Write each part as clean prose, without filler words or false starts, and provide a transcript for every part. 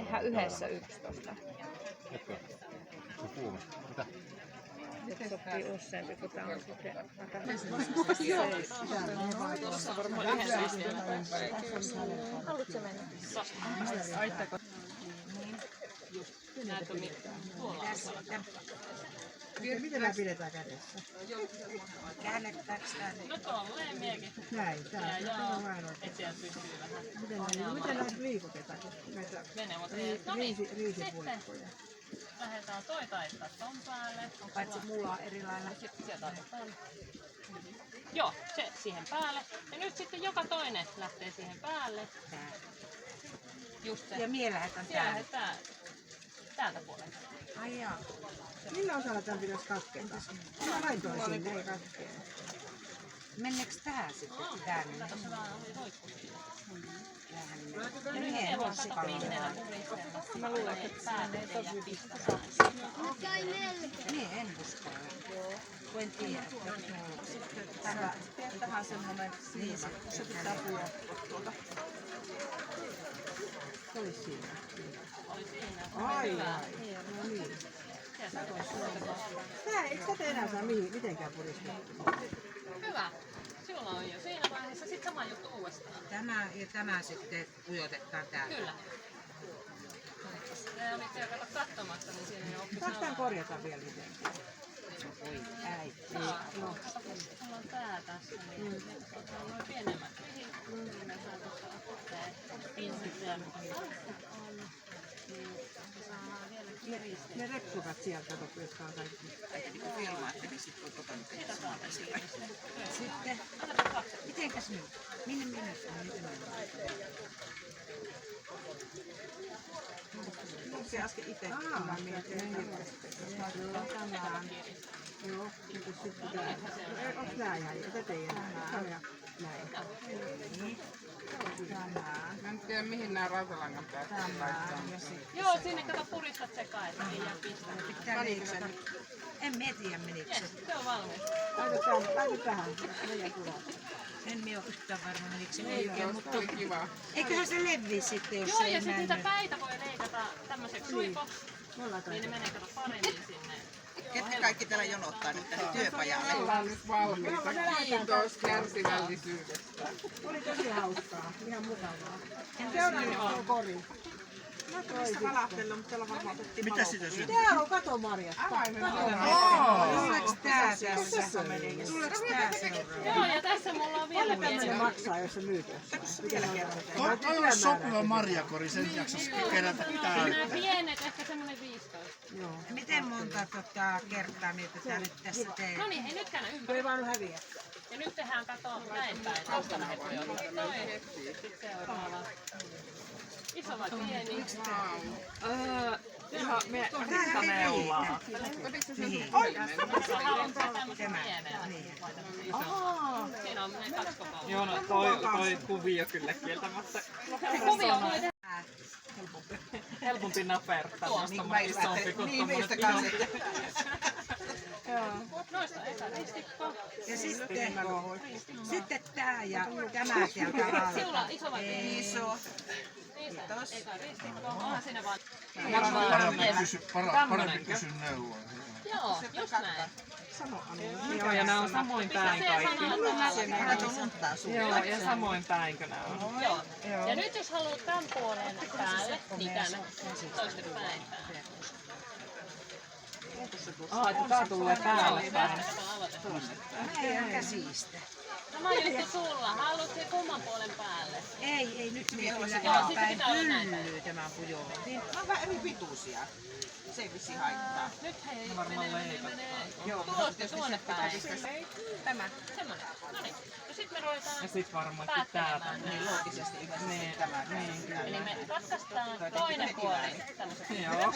tehdään yhdessä 11. Etkö? Se kuuma. Mitä? Nyt sopii useampi, kun tää on sitten haluatko mennä? Aittako? Näetkö mitään? Tuolla on. Miten nämä pidetään kädessä? Käännetäänkö tänne? No tolleen miekin. Näin, tää. Joo, Tämä on vain oikein. et sieltä pystyy vähän. Miten näitä liikutetaan? Näitä riisipuikkoja. Lähdetään toi taittaa ton päälle. Paitsi mulla on eri lailla. Sitten sieltä otetaan. Joo, se siihen päälle. Ja nyt sitten joka toinen lähtee siihen päälle. Just se. Ja mie lähetän Siellä täällä. lähdetään täältä puolelta. Ai jaa. Millä osalla tämän pitäisi katketa? Mä lain toi sinne, ei katkea. Menneekö tää sitten tänne? Kato, se vaan oli roikkuu siinä. Ja nyt siellä on kato pinnellä puristella. Mä luulen, että päälle ja pistää. Niin, en uskalla. Kun en tiedä. Sitten tähän semmonen siima. Se pitää puhua tuolta. Se olisi siinä. Oli siinä. Ai. No niin. Eikö sä te enää saa mitenkään puristaa? Hyvä. Sinulla on jo siinä vaiheessa. Sitten sama juttu uudestaan. Tämä sitten ujotetaan täällä. Kyllä. Te olitte jo kato katsomassa, niin siinä jo oppi Saanko tämän korjata vielä mitenkään? Oi äiti. Mulla on tää tässä, niin otetaan noin pienemmät vihit. Me saa tuossa ottaa pinssit ja Ne repsukat sieltä, jotka on kaikki. Sitten, mitenkäs nyt? Minne mennessä? Onko se äsken itse hyvä mietin? Tänään. Joo, nyt sitten pitää. Onko nää ihan? Tätä ei enää. Näin. Mä en tiedä mihin nää rautalangan päästä laittaa. joo, sinne kato puristat sekaan, että ei jää pistää. En mä tiedä menikö se. Jes, se on valmis. Laita tähän. En mä oo yhtään varma menikö se Ei, oikein, mutta se oli kiva. eiköhän se levi sitten, jos Joo, se ja ei sitten niitä mennyt. päitä voi leikata tämmöiseksi suipoksi, niin ne menee kato paremmin sinne. Ketkä kaikki täällä jonottaa nyt tähän työpajalle? Ollaan nyt valmiita. Kiitos kärsivällisyydestä. Oli tosi hauskaa. Ihan mukavaa. Seuraava on kori. Mistä valahtelu, mutta täällä varmaan otettiin Mitä sitä syötiin? Tää on katomarjat. Tuleeko tää tässä? Tuleeko tää seuraava? Joo, ja tässä mulla on vielä Tämmönen pieni. maksaa, jos se myy tuossa. Vielä kerran. Toi on sopiva marjakori, sen jaksas kerätä täältä. Nämä pienet, ehkä semmonen 15. Miten monta kertaa niitä tää nyt tässä teet? No niin, hei nyt käännä ympäri. Toi vaan häviää. Ja nyt tehdään kato näin päin. Tästä lähdetään jo. Toi. Sitten seuraava. Iso vai pieni? Ihan me ristaneulaa. Otitko se sun puhelimen? Haluan tämmösen pienen. Siinä on ne 2 kokoa. Joo, no toi kuvio kyllä kieltämättä. Se kuvio on muuten Helpompi napertaa, jos tommonen isompi kuin Niin, tommonen meistä pieni. kanssa. noista eka ristikko. Ja sitten tää ja tämä sieltä alta. Siula, iso vai pieni? Iso. Kiitos. Eka ristikko. Onhan siinä vaan. Parempi kysy neuvoa. Joo, just näin. Joo, ja nää on samoin päin kaikki. Hän on munttaa sulle. Joo, ja samoin päin kuin nää on. Joo. Ja nyt jos haluat tämän puolen päälle, niin käännä toisten päin päälle. Että tää tulee päälle päin. Ihan käsistä. Sama juttu sulla. Haluat sen kumman puolen päälle? Ei nyt minä kyllä Joo, sit päin pitää olla näin päin. pyllyy tämän pujoon. Ne on vähän eri pituisia. Se ei vissi haittaa. Nyt hei, Varmaan menee. Joo, Tuosta tuonne päin. Tämä. Semmonen. Noniin. Ja sit me ruvetaan Ja sit varmaankin tää tänne. Niin loogisesti yhdessä tämä. Eli me ratkaistaan toinen puoli tämmöset. Joo.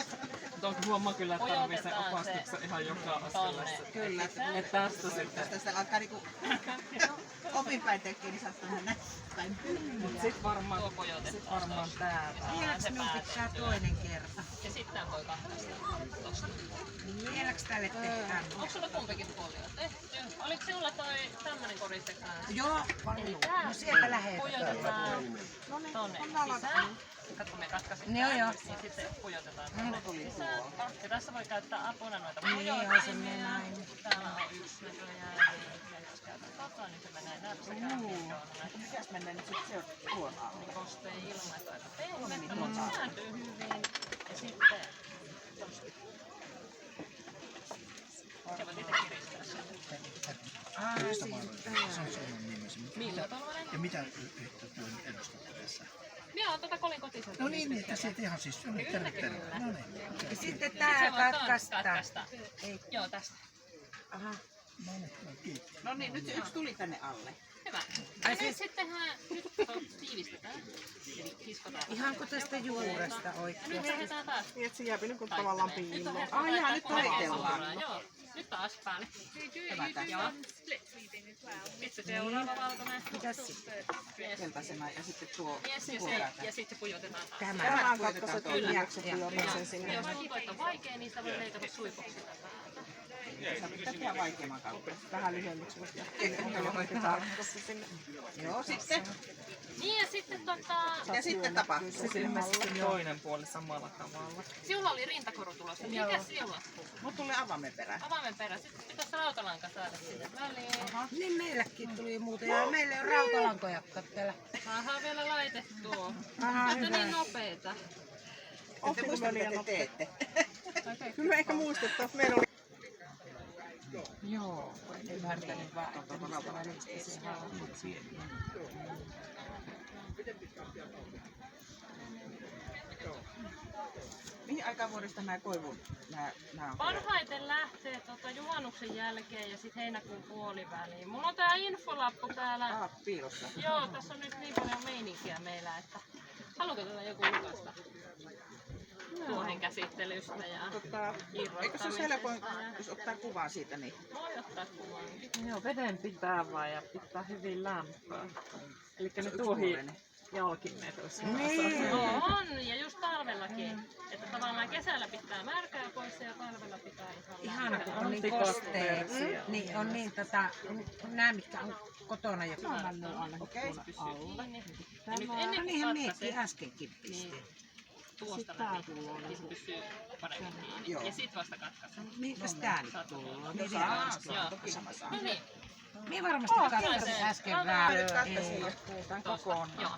Mutta huomaa kyllä, että tarvii sen opastuksen ihan joka asialle. Kyllä. Että tästä sitten. Tästä alkaa niinku opinpäin tekee, niin saattaa mennä päin. Mut sit varmaan täältä. Vieläks minun pitää toinen kerta? Ja sit tän voi katkaista tosta. Vieläks tälle tehdään? Onko sulla kumpikin puoli jo tehty? Oliko sinulla toi tämmönen koriste kanssa? Joo, Eli no tää sieltä lähetään. pujotetaan tonne sisään. Katso, me katkaisimme Joo, tämän, joo. niin sitten pujotetaan tänne sisään. Ja tässä voi käyttää apuna noita pujotimia. Täällä on yksi näköjään. Ja jos käytän tota, niin se menee näpsäkään. Mikäs menee nyt sitten tuon alle? Kosteen ilmat aika pehmeät, mutta kääntyy hyvin. Ja sitten tosta. Se voit itse kiristää sen. Se on Suomen nimesi. Milla Tolvanen? Ja mitä työn edustatte tässä? Minä olen tätä kotisen. No niin, että sieltä ihan siis terve. No niin. Ja sitten Se tää voit katkaista. Joo, tästä. Aha. No niin, kiitos. No niin, nyt yksi tuli tänne alle. Hyvä. Ja nyt sittenhän, nyt kato, tiivistetään. Eli kiskotaan. Ihanko tästä juuresta Ja oikein? nyt lähdetään taas. Niin, että se jää niin kuin tavallaan piiloon. Ai jaa, nyt taitellaan. Joo, nyt taas päälle. Hyvä tässä. Joo. Sitten seuraava valkoinen. Mitäs sitten? Keltaisena ja sitten tuo Yes, ja sitten pujotetaan taas. Tämä on katkaisettu Kyllä. liiaksi sen sinne. Jos tuntuu, että on vaikea, niin sitä voi leikata suipoksi sitä päältä. Sä pitää tehdä vaikeamman kautta. Vähän lyhyemmäksi voisi tehdä. Joo, sitten. Niin ja sitten Ja sitten tapahtuu. Ilmeisesti toinen puoli samalla tavalla. sinulla oli rintakoru tulossa. Mikä sinulla? Mut tulee avaimen perä. Avaimen perä. Sitten pitäisi rautalanka saada sinne väliin. Niin meillekin tuli muuten. Ja meillä on rautalankoja kattella. Saadaan vielä laitettua. Aha, Olette niin nopeita. Ette muista mitä te teette. Kyllä me ehkä muistettu, että meillä oli Joo, en ymmärtänyt vaan, että mistä välistä se Mihin aikaan vuodesta nämä koivun, nämä on? Parhaiten lähtee juhannuksen jälkeen ja sitten heinäkuun puoliväliin. Mulla on tää infolappu täällä. Piilossa. Joo, tässä on nyt niin paljon meininkiä meillä, että haluatko tätä joku julkaista? Tuohen käsittelystä ja Eikö se ole helpoin, jos ottaa kuvaa siitä, niin voi ottaa kuvan. Joo, veden pitää vaan ja pitää hyvin lämpöä. Eli ne tuohi jalkineet olisi On, ja just talvellakin. Että tavallaan kesällä pitää märkää pois ja talvella pitää ihan ihana kun lämpöä. on niin kosteet. Niin on niin nämä mitkä on kotona jo. Okei. Ja nyt No ennen kuin niinhän katkaset, miettii äskenkin pisti. niin tuosta läpi, niin se pysyy paremmin kiinni. Joo. Ja sit vasta katkaset. Mihinkäs tää nyt tullut? Joo. No niin, Minä varmasti katkasin äsken vähän. puhutaan kokoon. joo.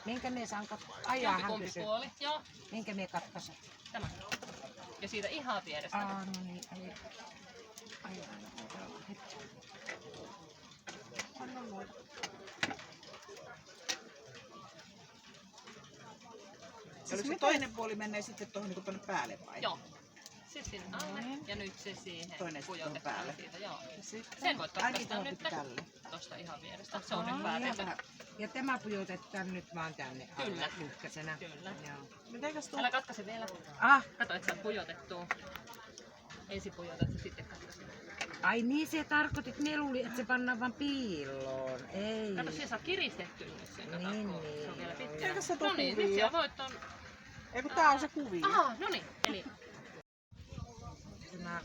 Minkä me saan ajaa hän Jompikumpi kysyy. puoli, joo. Minkä me katkaisen? Tämä. Ja siitä ihan vierestä. No niin, ajaa. Hetki. Eli se toinen puoli menee sitten tuohon niin tuonne päälle vai? Joo. Sitten sinne alle ja nyt se siihen Toinen pujotetaan päälle. siitä, joo. Sen voit katkaista nyt tälle. tosta ihan vierestä. Se on nyt väärin. Ja tämä pujotetaan nyt vaan tänne Kyllä. lyhkäisenä. Kyllä. Joo. Mitenkäs tuo? Älä katkaise vielä. Ah, Kato, että sä pujotettua. Ensin pujotat ja sitten katkaiset. ai niin se tarkoitit, me luulin, että se pannaan vaan piiloon. Ei. Kato, siellä saa kiristetty nyt sen. Kato, Niin, kun niin. se on vielä pitkä. Mitenkäs se tuo No niin, nyt kuvio? siellä voit ton... Ei kun tää on se kuvio. Aha, no niin. Eli Tämä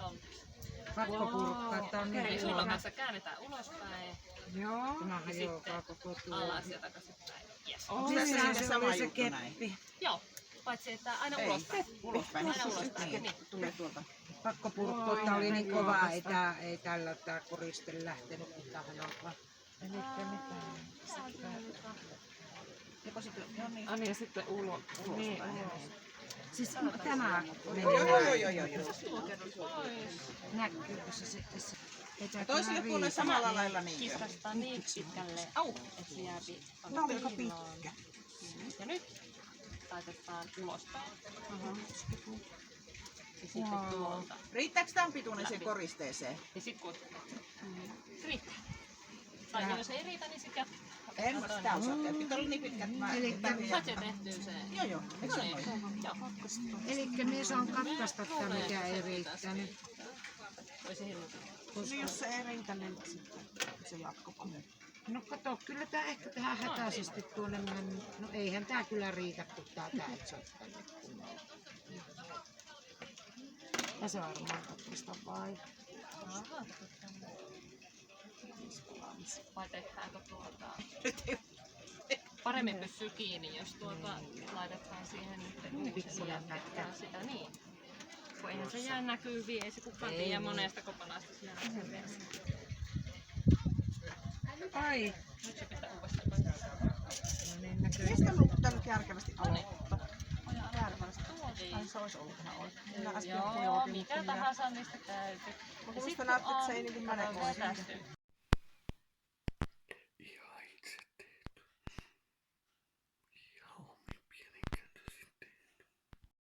pakko purkkaa, että on eli niin sulla huono. kanssa käännetään ulospäin Joo. Tämä ja on joo, sitten koko tuo. alas ja takaisinpäin. Yes. Missähän se oli se keppi? Joo, paitsi että aina Ei. ulospäin. Ulospäin. Aina ulospäin. Niin. Tulee tuolta. Pakko purkkaa, että oli niin kova, ei tällä tää koriste lähtenyt mitään halpaa. Elikkä mitään. Joko sitten, no niin. Ani ja sitten niin, Siis tämä Joo. Pois. Näkyykö se sitten se? Toiselle puolelle samalla lailla niin. Kiskastaan niin pitkälle, että se jää Tämä on aika pitkä. Ja nyt laitetaan ulospäin. Ja sitten tuolta. Riittääkö tämän pituinen siihen koristeeseen? Ja sitten kun riittää. Tai jos ei riitä, niin sitten jatketaan. En mä sitä osaa tehdä. Pitää olla niin pitkä, että mä en tarvitse. Saat se tehtyä se. Joo. No niin. Joo. Elikkä me saan katkaista tämä, mikä ei riittänyt. Voisi hirveä. Niin jos se ei riitä, niin sitten se jatkopaa. No kato, kyllä tää ehkä tehdään hätäisesti tuonne mennyt. No eihän tää kyllä riitä, kun tää et saa tänne kunnolla. Ja se varmaan katkaista vai? Vai tehdäänkö tuota? paremmin pysyy kiinni, jos laitetaan siihen uusiksi ja jatketaan sitä niin. Kun eihän se jää näkyviin, ei se kukaan tiedä monesta kokonasta siellä on vielä. Ai, Nyt se pitää uudestaan koittaa. Mistä mun pitänyt järkevästi aloittaa? Järkevästi. Ai se olisi ollut ihan oikein. Mä äsken Joo, mikä tahansa niistä käyty. Musta näyttää, että se ei niinku mene oikein.